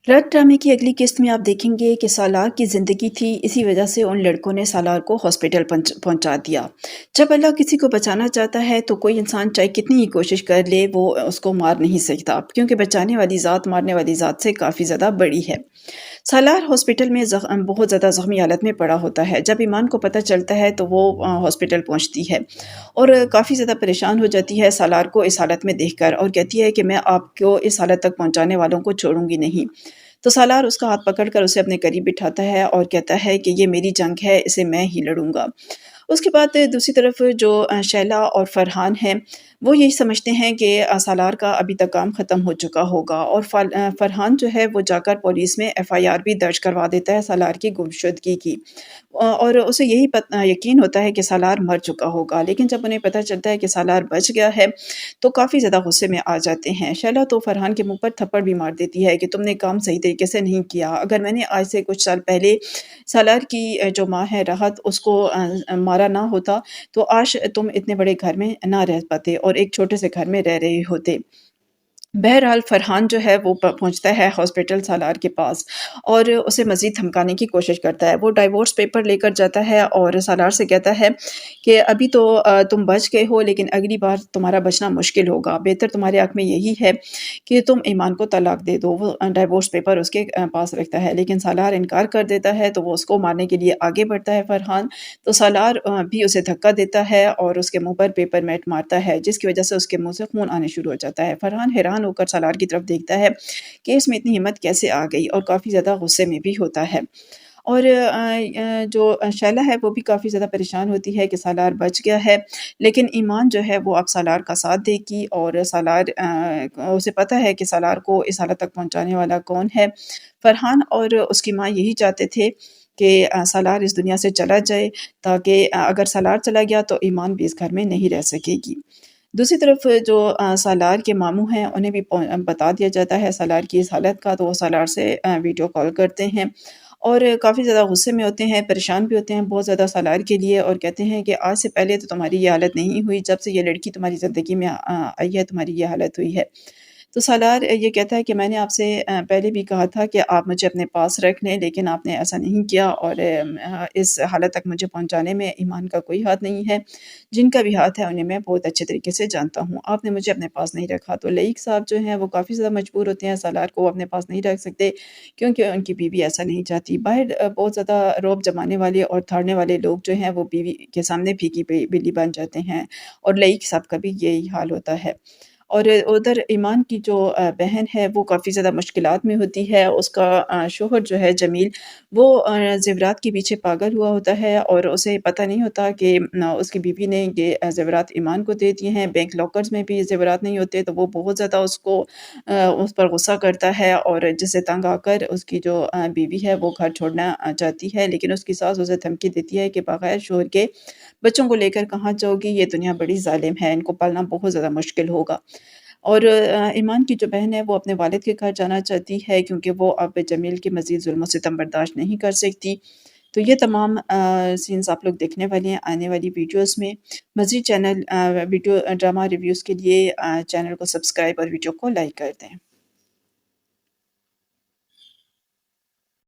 रथ ड्रामे की अगली किस्त में आप देखेंगे कि सालार की ज़िंदगी थी, इसी वजह से उन लड़कों ने सालार को हॉस्पिटल पहुंचा दिया। जब अल्लाह किसी को बचाना चाहता है तो कोई इंसान चाहे कितनी ही कोशिश कर ले वो उसको मार नहीं सकता, क्योंकि बचाने वाली ज़ात मारने वाली ज़ात से काफ़ी ज़्यादा बड़ी है। सालार हॉस्पिटल में बहुत ज़्यादा ज़ख्मी हालत में पड़ा होता है। जब ईमान को पता चलता है तो वो हॉस्पिटल पहुंचती है और काफ़ी ज़्यादा परेशान हो जाती है सालार को इस हालत में देखकर, और कहती है कि मैं आपको इस हालत तक पहुंचाने वालों को छोड़ूंगी नहीं। तो सालार उसका हाथ पकड़कर उसे अपने करीब बिठाता है और कहता है कि ये मेरी जंग है, इसे मैं ही लड़ूंगा। उसके बाद दूसरी तरफ जो शैला और फरहान हैं, वो यही समझते हैं कि सालार का अभी तक काम ख़त्म हो चुका होगा, और फरहान जो है वो जाकर पुलिस में एफआईआर भी दर्ज करवा देता है सालार की गुमशुदगी की। और उसे यही यकीन होता है कि सालार मर चुका होगा, लेकिन जब उन्हें पता चलता है कि सालार बच गया है तो काफ़ी ज़्यादा गुस्से में आ जाते हैं। शैला तो फरहान के मुँह पर थप्पड़ भी मार देती है कि तुमने काम सही तरीके से नहीं किया। अगर मैंने आज से कुछ साल पहले सालार की जो माँ है राहत, उसको मारा ना होता तो आज तुम इतने बड़े घर में ना रह पाते और एक छोटे से घर में रह रहे होते। बहरहाल फ़रहान जो है वो पहुँचता है हॉस्पिटल सालार के पास और उसे मज़ीद धमकाने की कोशिश करता है। वो डाइवोर्स पेपर लेकर जाता है और सालार से कहता है कि अभी तो तुम बच गए हो, लेकिन अगली बार तुम्हारा बचना मुश्किल होगा। बेहतर तुम्हारे हक़ में यही है कि तुम ईमान को तलाक दे दो। वो डाइवोर्स पेपर उसके पास रखता है, लेकिन सालार इनकार कर देता है, तो वो उसको मारने के लिए आगे बढ़ता है फ़रहान। तो सालार भी उसे धक्का देता है और उसके मुँह पर पेपर मैट मारता है, जिसकी वज़ह से उसके मुँह से खून आने शुरू हो जाता है। फ़रहान हैरान होकर सालार की तरफ देखता है कि इसमें इतनी हिम्मत कैसे आ गई, और काफ़ी ज़्यादा गुस्से में भी होता है। और जो शैला है वो भी काफ़ी ज़्यादा परेशान होती है कि सालार बच गया है, लेकिन ईमान जो है वो अब सालार का साथ देगी, और सालार उसे पता है कि सालार को इस हालत तक पहुँचाने वाला कौन है। फ़रहान और उसकी माँ यही चाहते थे कि सालार इस दुनिया से चला जाए, ताकि अगर सालार चला गया तो ईमान भी इस घर में नहीं रह सकेगी। दूसरी तरफ जो सालार के मामू हैं उन्हें भी बता दिया जाता है सालार की इस हालत का, तो वो सालार से वीडियो कॉल करते हैं और काफ़ी ज़्यादा गुस्से में होते हैं, परेशान भी होते हैं बहुत ज़्यादा सालार के लिए, और कहते हैं कि आज से पहले तो तुम्हारी ये हालत नहीं हुई, जब से ये लड़की तुम्हारी ज़िंदगी में आई है तुम्हारी ये हालत हुई है। तो सालार ये कहता है कि मैंने आपसे पहले भी कहा था कि आप मुझे अपने पास रख लें, लेकिन आपने ऐसा नहीं किया, और इस हालत तक मुझे पहुँचाने में ईमान का कोई हाथ नहीं है। जिनका भी हाथ है उन्हें मैं बहुत अच्छे तरीके से जानता हूँ। आपने मुझे अपने पास नहीं रखा। तो लईक साहब जो हैं वो काफ़ी ज़्यादा मजबूर होते हैं, सालार को अपने पास नहीं रख सकते, क्योंकि उनकी बीवी ऐसा नहीं चाहती। बाहर बहुत ज़्यादा रौब जमाने वाले और थाड़ने वाले लोग जो हैं वो बीवी के सामने फीकी बिल्ली बन जाते हैं, और लईक साहब का भी यही हाल होता है। और उधर ईमान की जो बहन है वो काफ़ी ज़्यादा मुश्किलात में होती है। उसका शौहर जो है जमील, वो ज़ेवरात के पीछे पागल हुआ होता है, और उसे पता नहीं होता कि उसकी बीवी ने ये ज़ेवरात ईमान को दे दिए हैं। बैंक लॉकर्स में भी ज़ेवरात नहीं होते, तो वो बहुत ज़्यादा उस पर गुस्सा करता है, और जिससे तंग आकर उसकी जो बीवी है वो घर छोड़ना चाहती है, लेकिन उसकी सास उसे धमकी देती है कि बग़ैर शौहर के बच्चों को लेकर कहाँ जाओगी, ये दुनिया बड़ी ज़ालिम है, इनको पालना बहुत ज़्यादा मुश्किल होगा। और ईमान की जो बहन है वो अपने वालिद के घर जाना चाहती है, क्योंकि वो अब जमील के मज़ीद ज़ुल्म और सितम बर्दाश्त नहीं कर सकती। तो ये तमाम सीन्स आप लोग देखने वाले हैं आने वाली वीडियोज़ में। मज़ीद वीडियो ड्रामा रिव्यूज़ के लिए चैनल को सब्सक्राइब और वीडियो को लाइक कर दें।